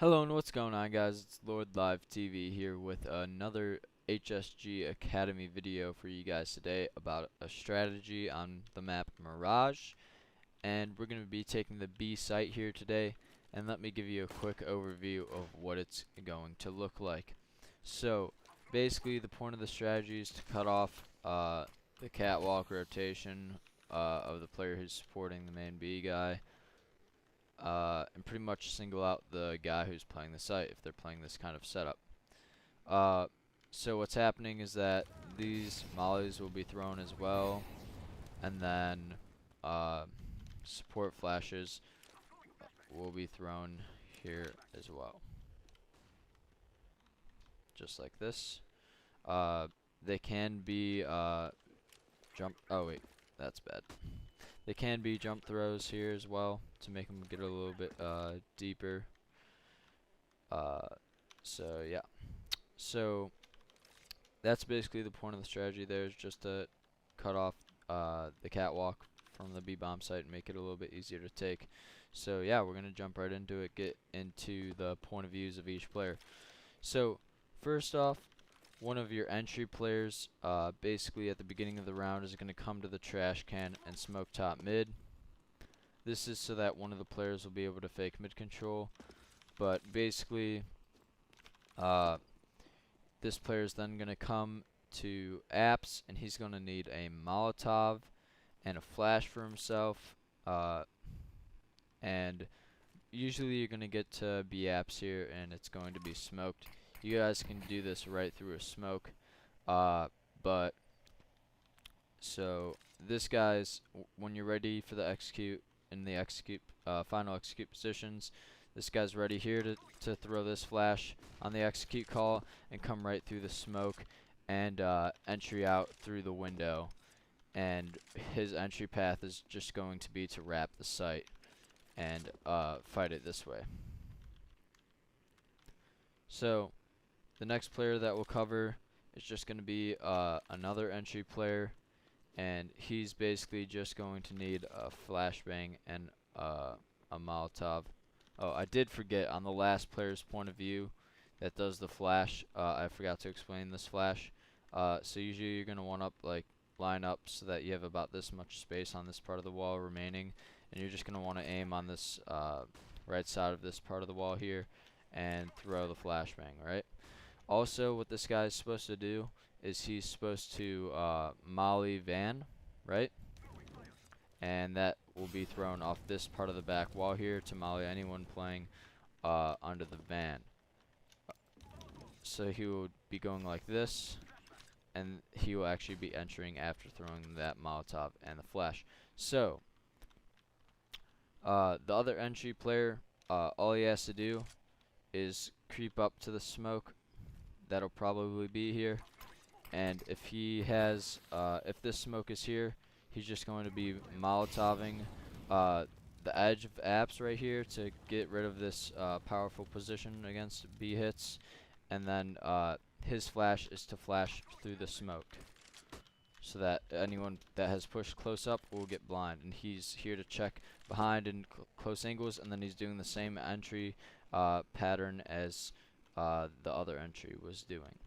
Hello and what's going on, guys? It's Lord Live TV here with another HSG Academy video for you guys today about a strategy on the map Mirage, and we're going to be taking the B site here today, and let me give you a quick overview of what it's going to look like. So basically the point of the strategy is to cut off the catwalk rotation of the player who's supporting the main B guy, and pretty much single out the guy who's playing the site if they're playing this kind of setup. Uh, so what's happening is that these mollies will be thrown as well, and then support flashes will be thrown here as well, just like this. They can be jump. Oh wait, that's bad. They can be jump throws here as well to make them get a little bit deeper. So yeah. So that's basically the point of the strategy there, is just to cut off the catwalk from the B-bomb site and make it a little bit easier to take. So yeah, we're going to jump right into it, get into the point of views of each player. So first off, one of your entry players basically at the beginning of the round is going to come to the trash can and smoke top mid. This is so that one of the players will be able to fake mid control, but basically this player is then going to come to apps, and he's going to need a Molotov and a flash for himself, and usually you're going to get to B apps here and it's going to be smoked. You guys can do this right through a smoke, but so this guy's, when you're ready for the execute, in the execute final execute positions, this guy's ready here to throw this flash on the execute call and come right through the smoke and entry out through the window. And his entry path is just going to be to wrap the site and fight it this way. So the next player that we'll cover is just going to be another entry player, and he's basically just going to need a flashbang and a Molotov. Oh, I did forget, on the last player's point of view that does the flash, I forgot to explain this flash. So usually you're going to want to line up so that you have about this much space on this part of the wall remaining, and you're just going to want to aim on this right side of this part of the wall here and throw the flashbang, right? Also, what this guy is supposed to do is he's supposed to molly van, right? And that will be thrown off this part of the back wall here to molly anyone playing under the van. So he will be going like this, and he will actually be entering after throwing that Molotov and the flash. So the other entry player, all he has to do is creep up to the smoke that'll probably be here, and if he has if this smoke is here, he's just going to be Molotoving the edge of apps right here to get rid of this powerful position against B hits, and then his flash is to flash through the smoke so that anyone that has pushed close up will get blind, and he's here to check behind in close angles, and then he's doing the same entry pattern as the other entry was doing.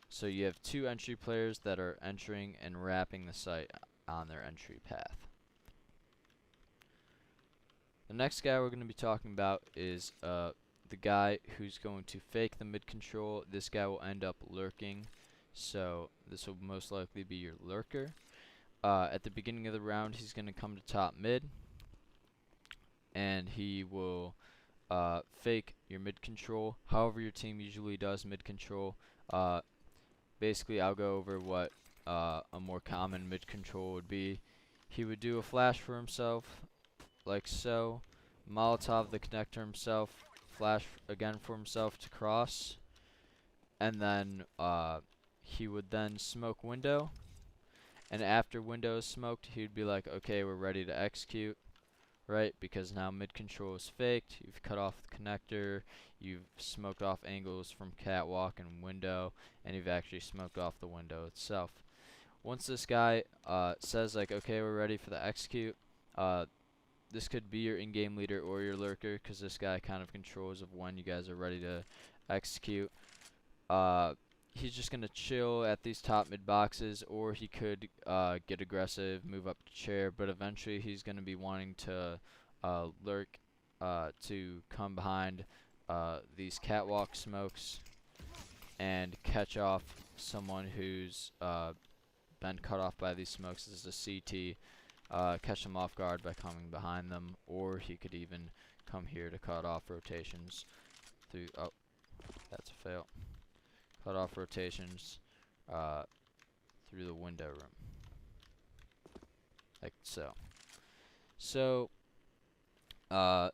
So you have two entry players that are entering and wrapping the site on their entry path. The next guy we're going to be talking about is the guy who's going to fake the mid control. This guy will end up lurking, so this will most likely be your lurker. At the beginning of the round, he's going to come to top mid, and he will fake your mid control. However your team usually does mid control. Basically, I'll go over what a more common mid control would be. He would do a flash for himself, like so, Molotov the connector himself, flash again for himself to cross, and then he would then smoke window, and after window is smoked, he would be like, okay, we're ready to execute, right? Because now mid control is faked, you've cut off the connector, you've smoked off angles from catwalk and window, and you've actually smoked off the window itself. Once this guy says like, okay, we're ready for the execute, this could be your in-game leader or your lurker, because this guy kind of controls of when you guys are ready to execute. He's just gonna chill at these top mid boxes, or he could get aggressive, move up to chair, but eventually he's gonna be wanting to lurk to come behind these catwalk smokes and catch off someone who's been cut off by these smokes. This is a CT. Catch them off guard by coming behind them, or he could even come here to cut off rotations through. Oh, that's a fail. Cut off rotations through the window room, like so. So the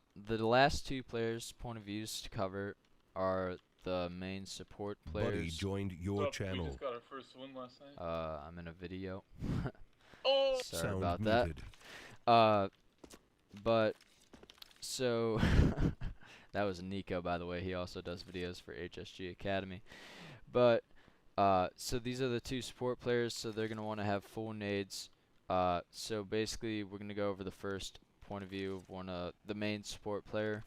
last two players' point of views to cover are the main support players. Buddy joined your channel. We just got our first win last night. I'm in a video. Oh! Sorry Sound about muted. that. But so that was Nico, by the way. He also does videos for HSG Academy. But so these are the two support players. So they're gonna want to have full nades. So basically, we're gonna go over the first point of view of the main support player.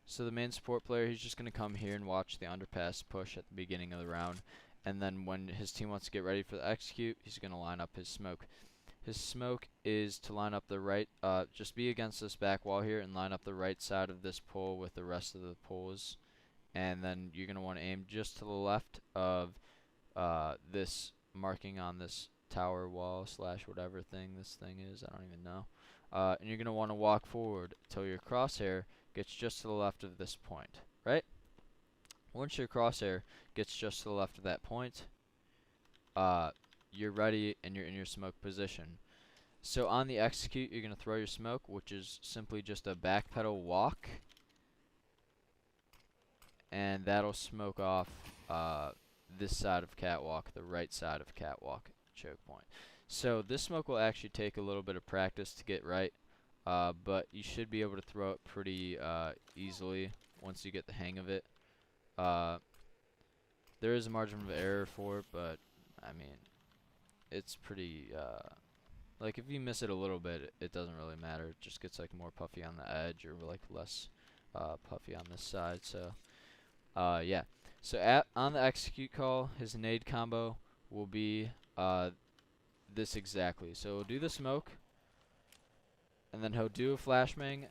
So the main support player, he's just gonna come here and watch the underpass push at the beginning of the round, and then when his team wants to get ready for the execute, he's gonna line up his smoke. His smoke is to line up the right, just be against this back wall here and line up the right side of this pole with the rest of the poles, and then you're gonna want to aim just to the left of this marking on this tower wall / whatever thing this thing is. I don't even know. And you're gonna want to walk forward till your crosshair gets just to the left of this point, right? Once your crosshair gets just to the left of that point, you're ready and you're in your smoke position. So on the execute, you're gonna throw your smoke, which is simply just a backpedal walk, and that'll smoke off this side of catwalk, the right side of catwalk choke point. So this smoke will actually take a little bit of practice to get right, but you should be able to throw it pretty easily once you get the hang of it. There is a margin of error for it, but I mean, it's pretty like if you miss it a little bit, it doesn't really matter. It just gets like more puffy on the edge, or like less puffy on this side. So yeah. So on the execute call, his nade combo will be this exactly. So he'll do the smoke, and then he'll do a flashbang,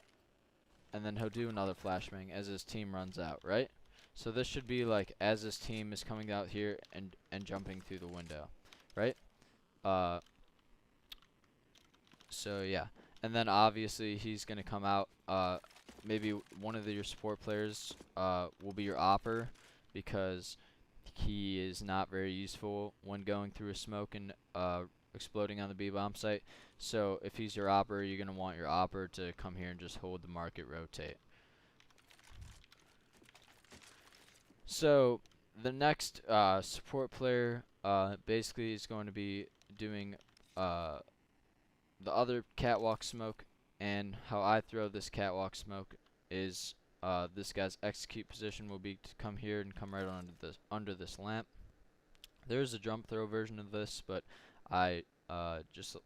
and then he'll do another flashbang as his team runs out, right? So this should be like as his team is coming out here and jumping through the window, right? So yeah, and then obviously he's gonna come out. Maybe one of your support players will be your opper, because he is not very useful when going through a smoke and exploding on the B-bomb site. So if he's your opper, you're gonna want your opper to come here and just hold the market rotate. So the next support player basically is going to be doing the other catwalk smoke, and how I throw this catwalk smoke is this guy's execute position will be to come here and come right under this lamp. There's a jump throw version of this, but I just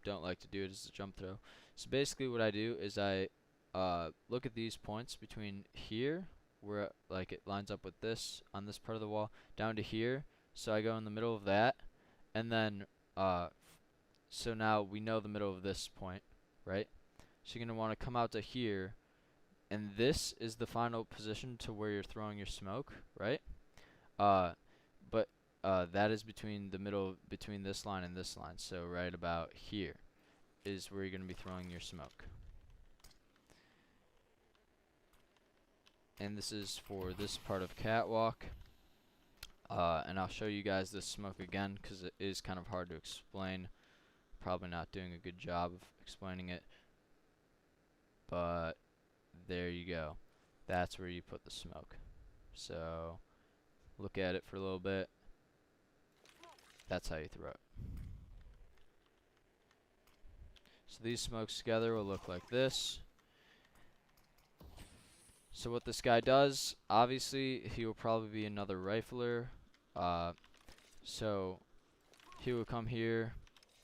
don't like to do it as a jump throw. So basically what I do is I look at these points between here, where like it lines up with this on this part of the wall, down to here. So I go in the middle of that, and then so now we know the middle of this point, right? So you're gonna want to come out to here, and this is the final position to where you're throwing your smoke, right? But that is between the middle, between this line and this line. So right about here is where you're gonna be throwing your smoke. And this is for this part of catwalk. And I'll show you guys this smoke again, because it is kind of hard to explain. Probably not doing a good job of explaining it, but there you go. That's where you put the smoke. So look at it for a little bit. That's how you throw it. So these smokes together will look like this. So what this guy does, obviously he will probably be another rifler. So he will come here,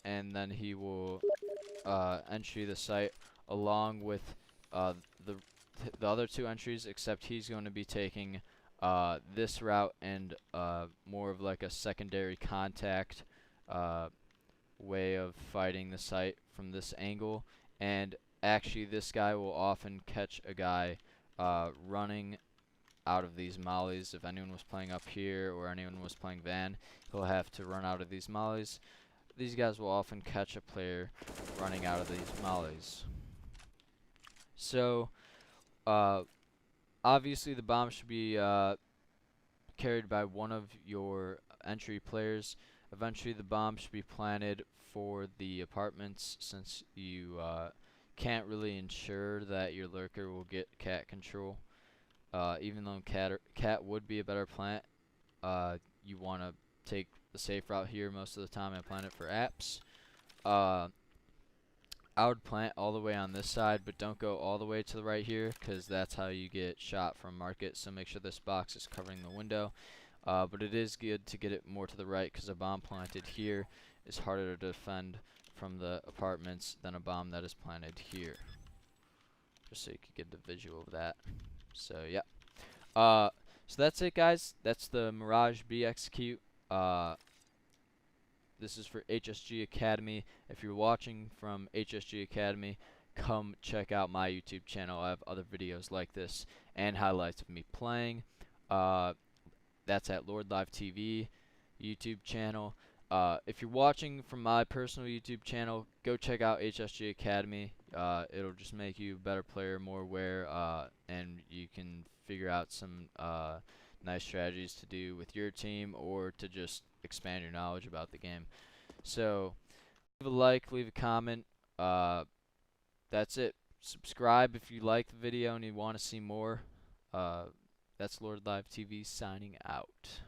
and then he will entry to the site, along with the other 2 entries, except he's going to be taking this route and more of like a secondary contact way of fighting the site from this angle. And actually, this guy will often catch a guy running out of these mollies. If anyone was playing up here or anyone was playing Van, he'll have to run out of these mollies. These guys will often catch a player running out of these mollies. So, obviously the bomb should be carried by one of your entry players. Eventually the bomb should be planted for the apartments, since you can't really ensure that your lurker will get cat control. Even though cat would be a better plant, you want to take the safe route here most of the time and plant it for apps. I would plant all the way on this side, but don't go all the way to the right here, because that's how you get shot from market. So make sure this box is covering the window. But it is good to get it more to the right, because a bomb planted here is harder to defend from the apartments than a bomb that is planted here. Just so you could get the visual of that. So yeah. So that's it, guys. That's the Mirage B execute. This is for HSG Academy. If you're watching from HSG Academy, come check out my YouTube channel. I have other videos like this and highlights of me playing. That's at Lord Live TV YouTube channel. If you're watching from my personal YouTube channel, go check out HSG Academy. It'll just make you a better player, more aware, and you can figure out some nice strategies to do with your team, or to just expand your knowledge about the game. So leave a like, leave a comment. That's it. Subscribe if you like the video and you want to see more. That's Lord Live TV signing out.